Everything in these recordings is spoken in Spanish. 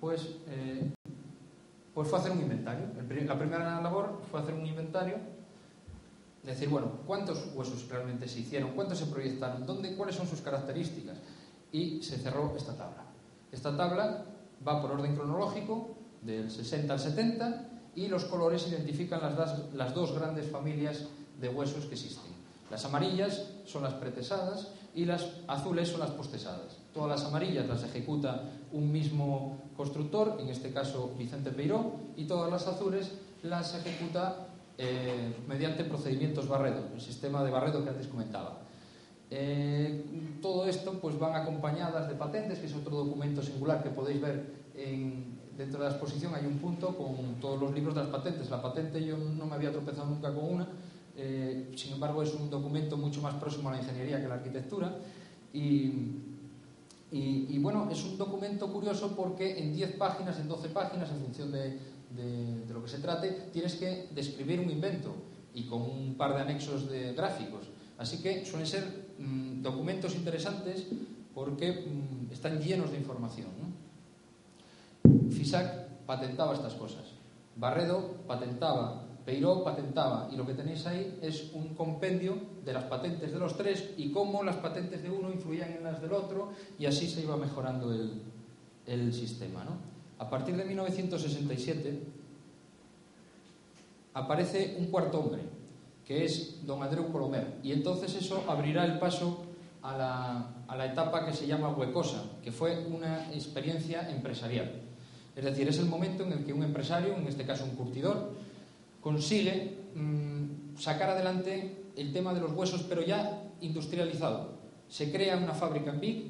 pues fue hacer un inventario. La primera labor fue hacer un inventario, decir, bueno, ¿cuántos huesos realmente se hicieron? ¿Cuántos se proyectaron? ¿Cuáles son sus características? Y se cerró esta tabla. Esta tabla va por orden cronológico, del 60 al 70, y los colores identifican las dos grandes familias de huesos que existen. Las amarillas son las pretesadas y las azules son las postesadas. Todas las amarillas las ejecuta un mismo constructor, en este caso Vicente Peiró, y todas las azules las ejecuta mediante procedimientos Barredo, el sistema de Barredo que antes comentaba. Todo esto pues van acompañadas de patentes, que es otro documento singular que podéis ver dentro de la exposición. Hay un punto con todos los libros de las patentes. La patente yo no me había tropezado nunca con una, sin embargo es un documento mucho más próximo a la ingeniería que a la arquitectura, y bueno, es un documento curioso porque en 10 páginas, en 12 páginas, en función de lo que se trate, tienes que describir un invento y con un par de anexos de gráficos. Así que suelen ser documentos interesantes porque están llenos de información, ¿no? Fisac patentaba estas cosas, Barredo patentaba, Peiró patentaba, y lo que tenéis ahí es un compendio de las patentes de los tres y cómo las patentes de uno influían en las del otro, y así se iba mejorando el sistema, ¿no? A partir de 1967 aparece un cuarto hombre, que es don Andreu Colomer, y entonces eso abrirá el paso a la etapa que se llama Huecosa, que fue una experiencia empresarial. Es decir, es el momento en el que un empresario, en este caso un curtidor, consigue sacar adelante el tema de los huesos, pero ya industrializado. Se crea una fábrica en Vic,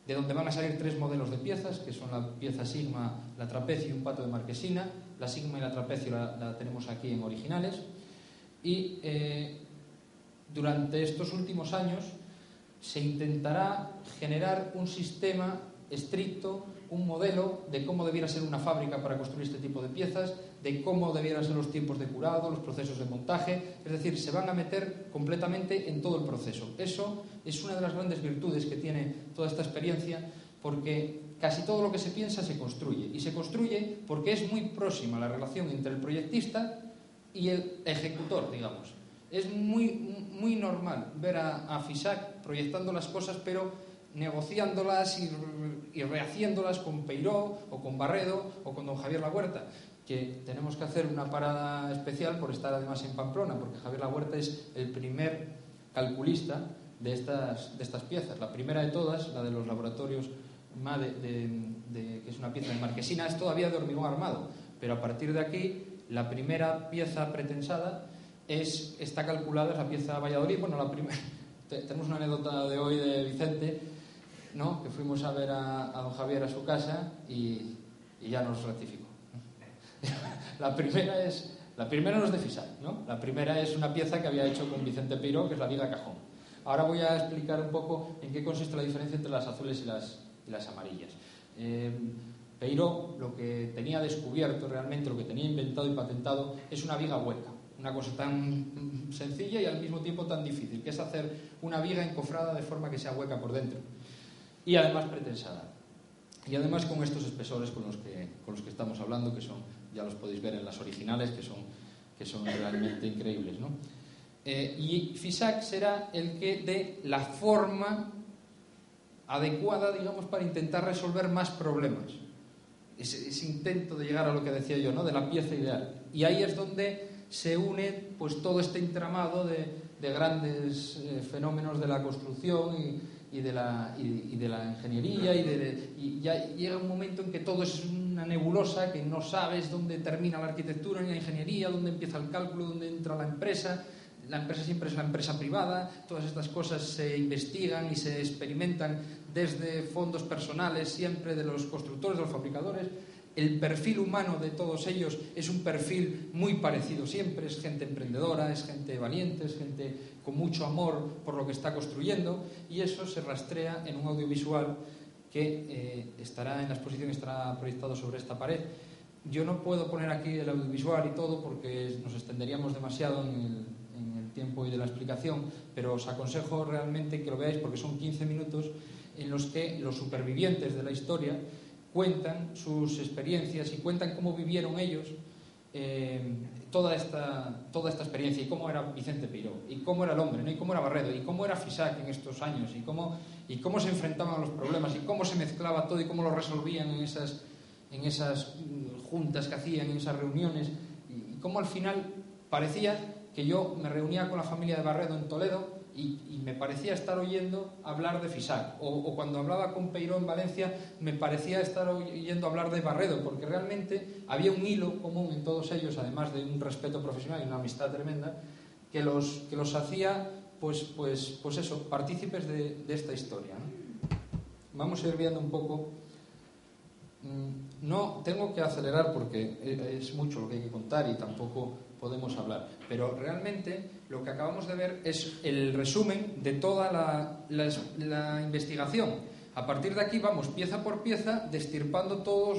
de donde van a salir 3 modelos de piezas, que son la pieza Sigma, la Trapecio y un pato de marquesina. La Sigma y la Trapecio la tenemos aquí en originales. Y durante estos últimos años se intentará generar un sistema estricto, un modelo de cómo debiera ser una fábrica para construir este tipo de piezas, de cómo debieran ser los tiempos de curado, los procesos de montaje. Es decir, se van a meter completamente en todo el proceso. Eso es una de las grandes virtudes que tiene toda esta experiencia, porque casi todo lo que se piensa se construye, y se construye porque es muy próxima la relación entre el proyectista y el ejecutor, digamos. Es muy normal ver a Fisac proyectando las cosas, pero negociándolas y rehaciéndolas con Peiró o con Barredo o con don Javier Lahuerta, que tenemos que hacer una parada especial por estar además en Pamplona, porque Javier Lahuerta es el primer calculista de estas piezas. La primera de todas, la de los laboratorios MADE, que es una pieza de marquesina, es todavía de hormigón armado, pero a partir de aquí la primera pieza pretensada está calculada, es la pieza Valladolid. Bueno, tenemos una anécdota de hoy de Vicente, ¿no?, que fuimos a ver a don Javier a su casa y ya nos rectificó. La primera no es de Fisac, ¿no? La primera es una pieza que había hecho con Vicente Peiró, que es la viga cajón. Ahora voy a explicar un poco en qué consiste la diferencia entre las azules y las amarillas. Peiró lo que tenía descubierto realmente, lo que tenía inventado y patentado, es una viga hueca. Una cosa tan sencilla y al mismo tiempo tan difícil, que es hacer una viga encofrada de forma que sea hueca por dentro y además pretensada, y además con estos espesores con los que estamos hablando, que son, ya los podéis ver en las originales, que son realmente increíbles, ¿no? Y Fisac será el que dé la forma adecuada, digamos, para intentar resolver más problemas, ese intento de llegar a lo que decía yo, ¿no?, de la pieza ideal. Y ahí es donde se une pues todo este entramado de grandes fenómenos de la construcción y de la ingeniería, y ya llega un momento en que todo es una nebulosa, que no sabes dónde termina la arquitectura ni la ingeniería, dónde empieza el cálculo, dónde entra la empresa. La empresa siempre es la empresa privada. Todas estas cosas se investigan y se experimentan desde fondos personales, siempre de los constructores, de los fabricadores. El perfil humano de todos ellos es un perfil muy parecido siempre, es gente emprendedora, es gente valiente, es gente con mucho amor por lo que está construyendo, y eso se rastrea en un audiovisual que estará en la exposición, estará proyectado sobre esta pared. Yo no puedo poner aquí el audiovisual y todo porque nos extenderíamos demasiado en el tiempo y de la explicación, pero os aconsejo realmente que lo veáis, porque son 15 minutos en los que los supervivientes de la historia cuentan sus experiencias y cuentan cómo vivieron ellos toda esta experiencia, y cómo era Vicente Peiró, y cómo era el hombre, ¿no? Y cómo era Barredo, y cómo era Fisac en estos años, y cómo se enfrentaban a los problemas, y cómo se mezclaba todo, y cómo lo resolvían en esas juntas que hacían, en esas reuniones, y cómo al final parecía que yo me reunía con la familia de Barredo en Toledo y me parecía estar oyendo hablar de Fisac, o cuando hablaba con Peiró en Valencia me parecía estar oyendo hablar de Barredo, porque realmente había un hilo común en todos ellos, además de un respeto profesional y una amistad tremenda, que los hacía pues eso, partícipes de esta historia, ¿no? Vamos a ir viendo un poco. No tengo que acelerar porque es mucho lo que hay que contar y tampoco podemos hablar, pero realmente lo que acabamos de ver es el resumen de toda la investigación. A partir de aquí vamos pieza por pieza destirpando todos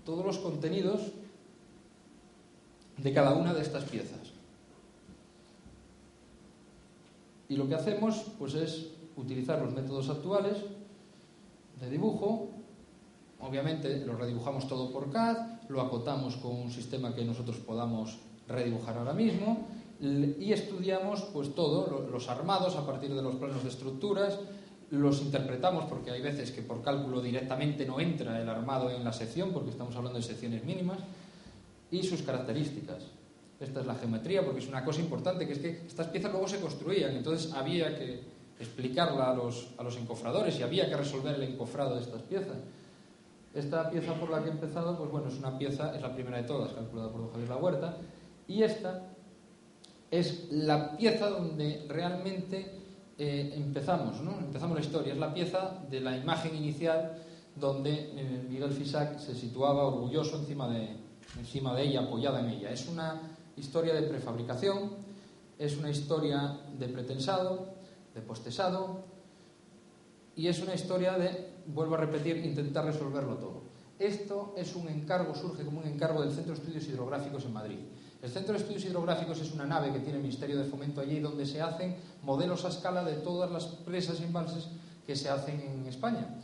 los contenidos de cada una de estas piezas. Y lo que hacemos pues es utilizar los métodos actuales de dibujo. Obviamente lo redibujamos todo por CAD, lo acotamos con un sistema que nosotros podamos redibujar ahora mismo, y estudiamos pues todo, los armados a partir de los planos de estructuras, los interpretamos porque hay veces que por cálculo directamente no entra el armado en la sección porque estamos hablando de secciones mínimas, y sus características. Esta es la geometría, porque es una cosa importante, que es que estas piezas luego se construían, entonces había que explicarla a los encofradores y había que resolver el encofrado de estas piezas. Esta pieza por la que he empezado, pues bueno, es la primera de todas, calculada por don Javier La Huerta, y esta es la pieza donde realmente empezamos, ¿no? Empezamos la historia. Es la pieza de la imagen inicial donde Miguel Fisac se situaba orgulloso encima de ella, apoyada en ella. Es una historia de prefabricación, es una historia de pretensado, de postesado, y es una historia de, vuelvo a repetir, intentar resolverlo todo. Esto es un encargo, surge como un encargo del Centro de Estudios Hidrográficos en Madrid. El Centro de Estudios Hidrográficos es una nave que tiene el Ministerio de Fomento allí, donde se hacen modelos a escala de todas las presas y embalses que se hacen en España.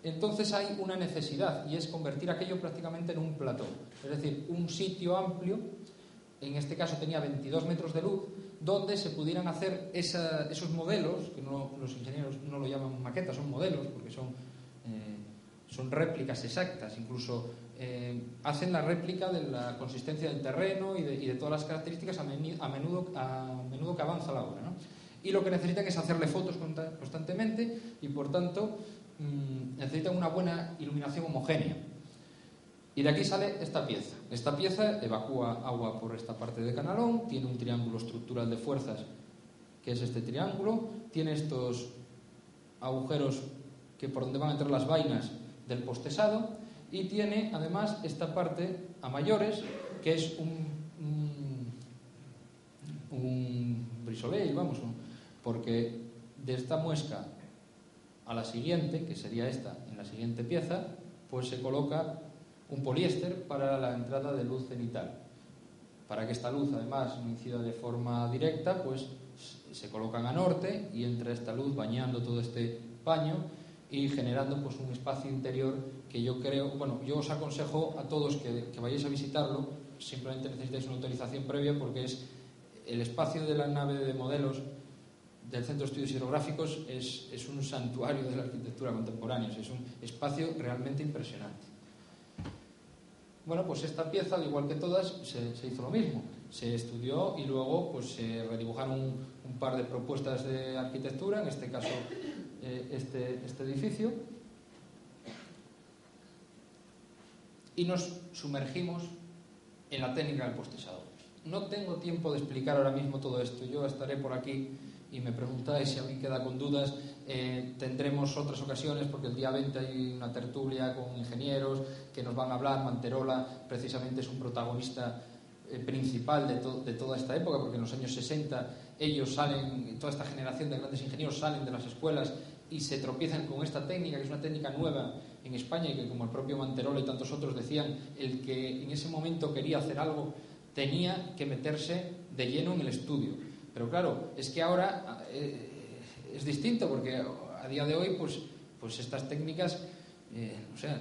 Entonces hay una necesidad, y es convertir aquello prácticamente en un plató, es decir, un sitio amplio. En este caso tenía 22 metros de luz, donde se pudieran hacer esos modelos, que los ingenieros no lo llaman maquetas, son modelos, porque son réplicas exactas, incluso hacen la réplica de la consistencia del terreno y de todas las características a menudo que avanza la obra, ¿no? Y lo que necesitan es hacerle fotos constantemente y, por tanto, necesitan una buena iluminación homogénea. Y de aquí sale esta pieza. Esta pieza evacúa agua por esta parte de canalón, tiene un triángulo estructural de fuerzas, que es este triángulo, tiene estos agujeros que por donde van a entrar las vainas del postesado, y tiene además esta parte a mayores, que es un brisolei, vamos, porque de esta muesca a la siguiente, que sería esta, en la siguiente pieza, pues se coloca un poliéster para la entrada de luz cenital. Para que esta luz además no incida de forma directa, pues se colocan a norte y entra esta luz bañando todo este paño y generando pues un espacio interior que yo creo, bueno, yo os aconsejo a todos que vayáis a visitarlo, simplemente necesitáis una autorización previa, porque es el espacio de la nave de modelos del Centro de Estudios Hidrográficos es un santuario de la arquitectura contemporánea, es un espacio realmente impresionante. Bueno, pues esta pieza, al igual que todas, se hizo lo mismo. Se estudió y luego pues se redibujaron un par de propuestas de arquitectura, en este caso este edificio, y nos sumergimos en la técnica del postesado. No tengo tiempo de explicar ahora mismo todo esto. Yo estaré por aquí y me preguntáis si alguien queda con dudas. Tendremos otras ocasiones, porque el día 20 hay una tertulia con ingenieros que nos van a hablar. Manterola precisamente es un protagonista principal de toda esta época, porque en los años 60 ellos salen, toda esta generación de grandes ingenieros salen de las escuelas y se tropiezan con esta técnica, que es una técnica nueva en España, y que, como el propio Manterola y tantos otros decían, el que en ese momento quería hacer algo tenía que meterse de lleno en el estudio. Pero claro, es que ahora es distinto, porque a día de hoy pues estas técnicas o sea,